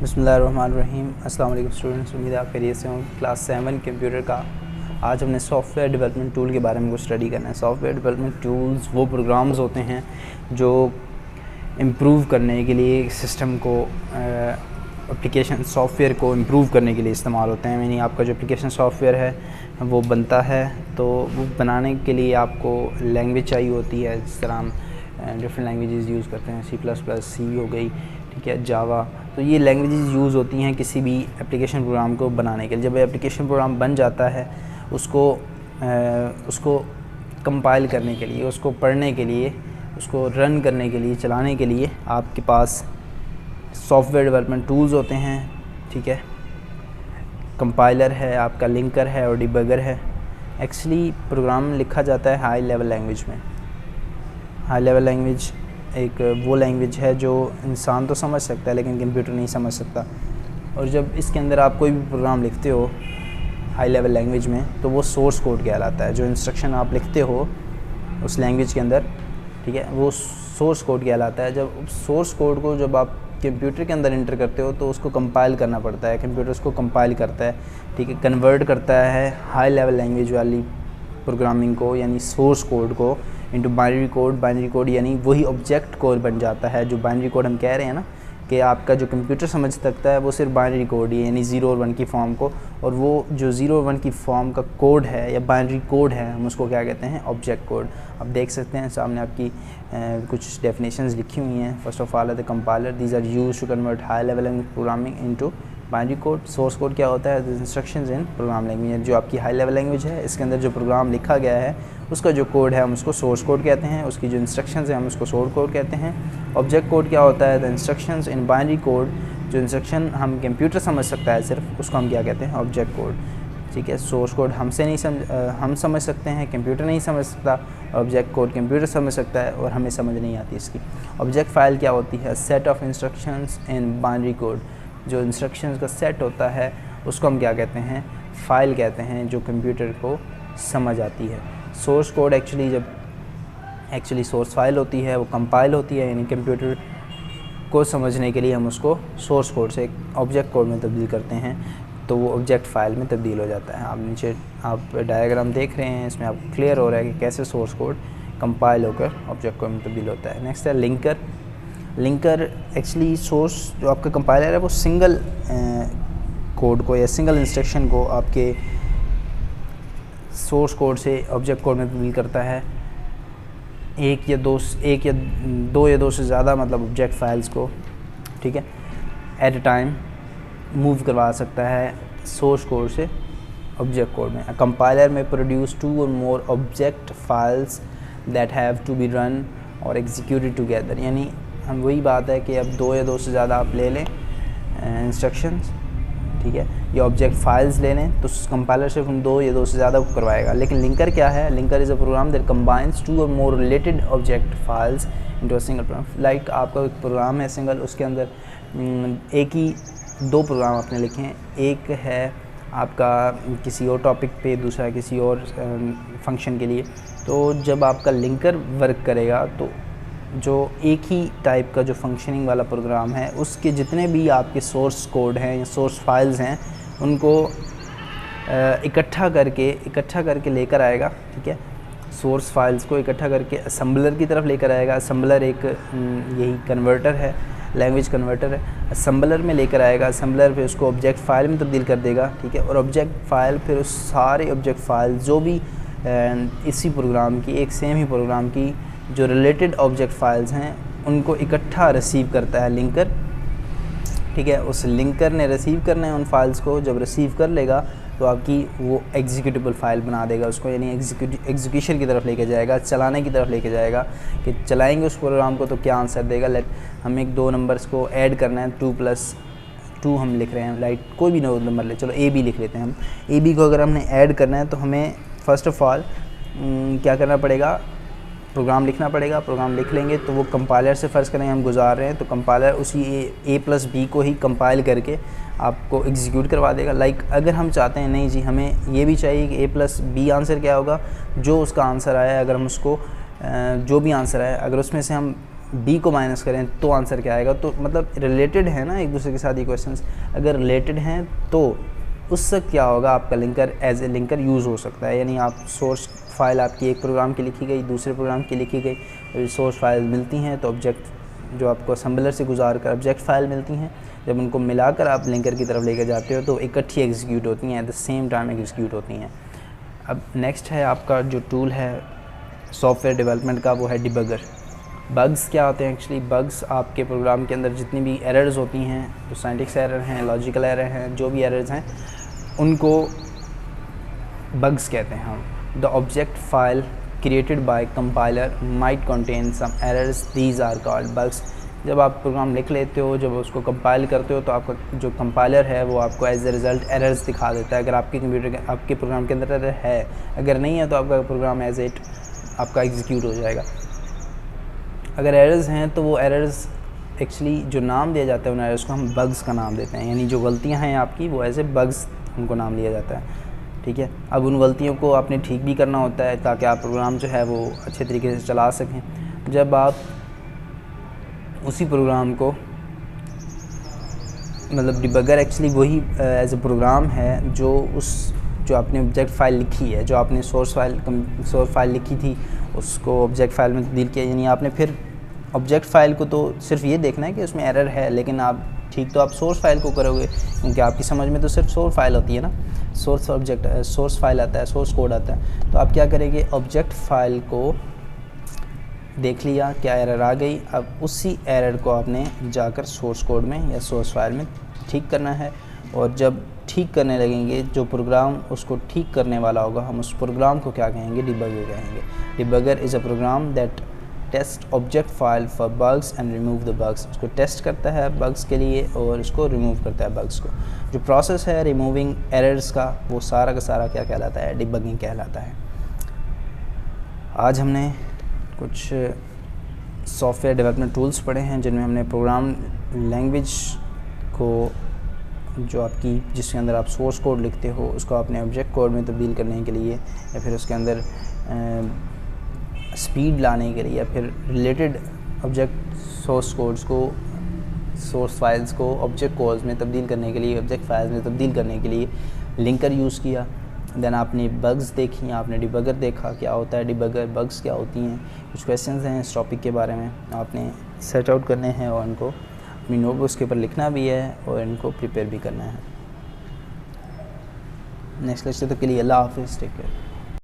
बिस्मिल्लाहिर्रहमानिर्रहीम। अस्सलाम वालेकुम स्टूडेंट्स, उम्मीद है आप खैरियत से हों। क्लास 7 कंप्यूटर का आज हमने सॉफ्टवेयर डेवलपमेंट टूल के बारे में कुछ स्टडी करना है। सॉफ्टवेयर डेवलपमेंट टूल्स वो प्रोग्राम्स होते हैं जो इम्प्रूव करने के लिए सिस्टम को एप्लीकेशन सॉफ्टवेयर को इम्प्रूव करने के लिए इस्तेमाल होते हैं। यानी आपका जो एप्लीकेशन सॉफ्टवेयर है वो बनता है, तो वो बनाने के लिए आपको लैंग्वेज चाहिए होती है। जिस तरह हम डिफरेंट लैंग्वेजेस यूज़ करते हैं, C++, सी हो गई, ठीक है, जावा। तो ये लैंग्वेजेस यूज़ होती हैं किसी भी एप्लीकेशन प्रोग्राम को बनाने के लिए। जब एप्लीकेशन प्रोग्राम बन जाता है उसको कंपाइल करने के लिए, उसको पढ़ने के लिए, उसको रन करने के लिए, चलाने के लिए आपके पास सॉफ्टवेयर डेवलपमेंट टूल्स होते हैं, ठीक है। कंपाइलर है, आपका लिंकर है और डिबगर है। एक्चुअली प्रोग्राम लिखा जाता है हाई लेवल लैंग्वेज में। हाई लेवल लैंग्वेज एक वो लैंग्वेज है जो इंसान तो समझ सकता है लेकिन कंप्यूटर नहीं समझ सकता। और जब इसके अंदर आप कोई भी प्रोग्राम लिखते हो हाई लेवल लैंग्वेज में, तो वो सोर्स कोड कहलाता है। जो इंस्ट्रक्शन आप लिखते हो उस लैंग्वेज के अंदर, ठीक है, वो सोर्स कोड कहलाता है। जब सोर्स कोड को जब आप कंप्यूटर के अंदर इंटर करते हो तो उसको कंपाइल करना पड़ता है। कंप्यूटर उसको कंपाइल करता है, ठीक है, कन्वर्ट करता है हाई लेवल लैंग्वेज वाली प्रोग्रामिंग को, यानी सोर्स कोड को, into binary code. Binary code यानी वही ऑब्जेक्ट कोड बन जाता है। जो बाइनरी कोड हम कह रहे हैं ना कि आपका जो कंप्यूटर समझ सकता है वो सिर्फ बाइनरी कोड ही है, यानी 0 और 1 की फॉर्म को। और वो जो 0 और 1 की फॉर्म का कोड है या बाइनरी कोड है, हम उसको क्या कहते हैं? Object code. आप देख सकते हैं सामने आपकी कुछ डेफिनेशंस लिखी हुई हैं। First of all the compiler, these are used to convert high level language programming into binary code. Source code क्या होता है? Instructions in program language. जो आपकी हाई लेवल लैंग्वेज है, इसके अंदर जो प्रोग्राम लिखा गया है उसका जो कोड है हम उसको सोर्स कोड कहते हैं। उसकी जो इंस्ट्रक्शंस हैं हम उसको सोर्स कोड कहते हैं। ऑब्जेक्ट कोड क्या होता है? The instructions in binary code. जो इंस्ट्रक्शन हम कंप्यूटर समझ सकता है सिर्फ, उसको हम क्या कहते हैं? ऑब्जेक्ट कोड, ठीक है। सोर्स कोड हम समझ सकते हैं, कंप्यूटर नहीं समझ सकता। ऑब्जेक्ट कोड कंप्यूटर समझ सकता है और हमें समझ नहीं आती इसकी। ऑब्जेक्ट फाइल क्या होती है? Set of instructions in binary code. जो इंस्ट्रक्शंस का सेट होता है उसको हम क्या कहते हैं? फाइल कहते हैं, जो कंप्यूटर को समझ आती है। Source code actually source file होती है, वो कंपाइल होती है, यानी कंप्यूटर को समझने के लिए हम उसको सोर्स कोड से ऑब्जेक्ट कोड में तब्दील करते हैं, तो वो ऑब्जेक्ट फाइल में तब्दील हो जाता है। आप नीचे आप डायग्राम देख रहे हैं, इसमें आपको क्लियर हो रहा है कि कैसे सोर्स कोड कंपाइल होकर ऑब्जेक्ट कोड में तब्दील होता है। नेक्स्ट है लिंकर। लिंकर एक्चुअली सोर्स जो आपका कंपाइलर है वो सिंगल कोड को या सिंगल इंस्ट्रक्शन को आपके सोर्स कोड से ऑब्जेक्ट कोड में तब्दील करता है। एक या दो से ज़्यादा मतलब ऑब्जेक्ट फाइल्स को, ठीक है, एट अ टाइम मूव करवा सकता है सोर्स कोड से ऑब्जेक्ट कोड में। कंपाइलर में प्रोड्यूस 2 और more object files that have to be run और एग्जीक्यूटेड टुगेदर। यानी हम वही बात है कि अब 2 से ज़्यादा आप ले लें इंस्ट्रक्शंस, ठीक है, या ऑब्जेक्ट फाइल्स ले लें, तो कंपाइलर सिर्फ हम 2 से ज़्यादा करवाएगा। लेकिन लिंकर क्या है? Linker is a program that combines 2 और more related object files into a single program. Like आपका एक प्रोग्राम है सिंगल, उसके अंदर एक ही 2 प्रोग्राम आपने लिखे हैं। एक है आपका किसी और टॉपिक पे, दूसरा किसी और फंक्शन के लिए। तो जब आपका लिंकर वर्क करेगा तो जो एक ही टाइप का जो फंक्शनिंग वाला प्रोग्राम है, उसके जितने भी आपके सोर्स कोड हैं या सोर्स फाइल्स हैं, उनको इकट्ठा करके लेकर आएगा, ठीक है। सोर्स फाइल्स को इकट्ठा करके असेंबलर की तरफ लेकर आएगा। असेंबलर एक यही कन्वर्टर है, लैंग्वेज कन्वर्टर है। असेंबलर में लेकर आएगा, असेंबलर फिर उसको ऑब्जेक्ट फ़ाइल में तब्दील कर देगा, ठीक है। और ऑब्जेक्ट फ़ाइल फिर उस सारे ऑब्जेक्ट फ़ाइल जो भी इसी प्रोग्राम की, एक सेम ही प्रोग्राम की जो रिलेटेड ऑब्जेक्ट फाइल्स हैं, उनको इकट्ठा रिसीव करता है लिंकर, ठीक है। उस लिंकर ने रिसीव करना है उन फाइल्स को। जब रिसीव कर लेगा तो आपकी वो एग्जीक्यूटेबल फाइल बना देगा उसको, यानी एग्जीक्यूशन की तरफ लेके जाएगा, चलाने की तरफ लेके जाएगा कि चलाएंगे उस प्रोग्राम को तो क्या आंसर देगा। लेट हम एक 2 नंबर्स को ऐड करना है, 2+2 हम लिख रहे हैं, लाइक कोई भी नंबर ले, चलो AB लिख लेते हैं हम। AB को अगर हमने ऐड करना है तो हमें फ़र्स्ट ऑफ़ ऑल क्या करना पड़ेगा? प्रोग्राम लिखना पड़ेगा। प्रोग्राम लिख लेंगे तो वो कंपाइलर से फ़र्ज़ करें हम गुजार रहे हैं, तो कंपाइलर उसी A+B को ही कंपाइल करके आपको एग्जीक्यूट करवा देगा। लाइक अगर हम चाहते हैं नहीं जी, हमें ये भी चाहिए कि A+B आंसर क्या होगा, जो उसका आंसर आया है, अगर हम उसको जो भी आंसर आया, अगर उसमें से हम बी को माइनस करें तो आंसर क्या आएगा। तो मतलब रिलेटेड है ना एक दूसरे के साथ ये क्वेश्चंस, अगर रिलेटेड हैं तो उससे क्या होगा, आपका linker as a linker use हो सकता है। यानी आप सोर्स फाइल आपकी एक प्रोग्राम की लिखी गई, दूसरे प्रोग्राम की लिखी गई, सोर्स फाइल मिलती हैं तो ऑब्जेक्ट जो आपको असेंबलर से गुजार कर ऑब्जेक्ट फ़ाइल मिलती हैं, जब उनको मिलाकर आप लिंकर की तरफ लेकर जाते हो तो इकट्ठी एग्जीक्यूट होती हैं, at the same time execute होती हैं। अब नेक्स्ट है आपका जो टूल है सॉफ्टवेयर डेवलपमेंट का, वो है डिबगर। बग्स क्या होते हैं एक्चुअली, बग्स आपके प्रोग्राम के अंदर जितनी भी एरर्स होती हैं, जो साइंटिक्स एरर हैं, लॉजिकल एरर हैं, जो भी एरर्स हैं उनको बग्स कहते हैं हम। The object file created by compiler might contain some errors, these are called bugs. जब आप प्रोग्राम लिख लेते हो, जब उसको कंपाइल करते हो तो आपका जो कंपाइलर है वो आपको एज ए रिज़ल्ट एरर्स दिखा देता है। अगर आपके कंप्यूटर के आपके प्रोग्राम के अंदर एरर है, अगर नहीं है तो आपका प्रोग्राम एज इट आपका एग्जीक्यूट हो जाएगा। अगर एरर्स हैं तो वो एरर्स एक्चुअली जो नाम दिया जाता है उन एरर्स को हम बग्स का नाम देते हैं। यानी जो गलतियां हैं आपकी वो एज ए बग्स उनको नाम लिया जाता है, ठीक है। अब उन गलतियों को आपने ठीक भी करना होता है ताकि आप प्रोग्राम जो है वो अच्छे तरीके से चला सकें। जब आप उसी प्रोग्राम को मतलब डिबगर एक्चुअली वही एज ए प्रोग्राम है जो आपने ऑब्जेक्ट फ़ाइल लिखी है, जो आपने सोर्स फाइल लिखी थी उसको ऑब्जेक्ट फ़ाइल में तब्दील किया। यानी आपने फिर ऑब्जेक्ट फ़ाइल को तो सिर्फ ये देखना है कि उसमें एरर है, लेकिन आप ठीक तो आप सोर्स फाइल को करोगे, क्योंकि आपकी समझ में तो सिर्फ सोर्स फाइल होती है ना, सोर्स फाइल आता है, सोर्स कोड आता है। तो आप क्या करेंगे, ऑब्जेक्ट फ़ाइल को देख लिया, क्या एरर आ गई, अब उसी एरर को आपने जाकर सोर्स कोड में या सोर्स फाइल में ठीक करना है। और जब ठीक करने लगेंगे, जो प्रोग्राम उसको ठीक करने वाला होगा, हम उस प्रोग्राम को क्या कहेंगे, डिबगर कहेंगे। Debugger is a program that test object file for bugs and remove the bugs. उसको टेस्ट करता है बग्स के लिए और उसको रिमूव करता है बग्स को। जो प्रोसेस है रिमूविंग एरर्स का, वो सारा का सारा क्या कहलाता है, डिबगिंग कहलाता है। आज हमने कुछ सॉफ्टवेयर डेवलपमेंट टूल्स पढ़े हैं जिनमें हमने प्रोग्राम लैंग्वेज को, जो आपकी जिसके अंदर आप सोर्स कोड लिखते हो, उसको अपने ऑब्जेक्ट कोड में तब्दील करने के लिए, या फिर उसके अंदर स्पीड लाने के लिए, या फिर रिलेटेड ऑब्जेक्ट सोर्स कोड्स को, सोर्स फाइल्स को ऑब्जेक्ट कोड्स में तब्दील करने के लिए, ऑब्जेक्ट फाइल्स में तब्दील करने के लिए लिंकर यूज़ किया। देन आपने बग्स देखी, आपने डिबगर देखा, क्या होता है डिबगर, बग्स क्या होती हैं। कुछ क्वेश्चंस हैं इस टॉपिक के बारे में, आपने सेट आउट करने हैं और उनको अपनी नोटबुक्स के ऊपर लिखना भी है और इनको प्रिपेयर भी करना है। नेक्स्ट लेक्चर तक के लिए अल्लाह हाफिज़, टेक केयर।